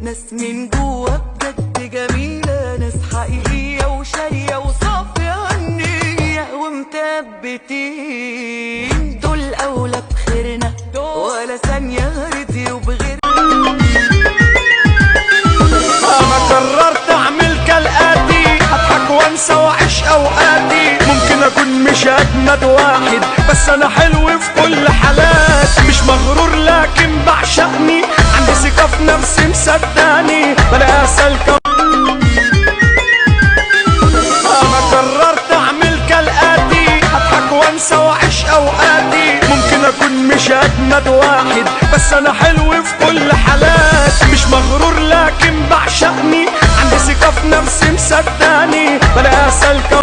ناس من جوا بجد جميلة، ناس حقيقية وشارية وصافية النية ومثبتين، دول أولى بخيرنا ولا ثانية رضيوا بغير. أنا قررت أعمل كالآتي، أضحك وأنسى وأعيش أوقاتي. ممكن أكون مش أجمد واحد بس أنا حلو في كل حالاتي. مش مغرور لكن بعشقني، عندي ثقة في نفسي مصدقني، بلاقي سالكة. أنا قررت أعمل كالآتي، أضحك وأنسى وأعيش أوقاتي. ممكن أكون مش أجمد واحد بس أنا حلو في كل حالاتي. مش مغرور لكن بعشقني، عندي ثقة في نفسي مصدقني، بلاقي سالكة.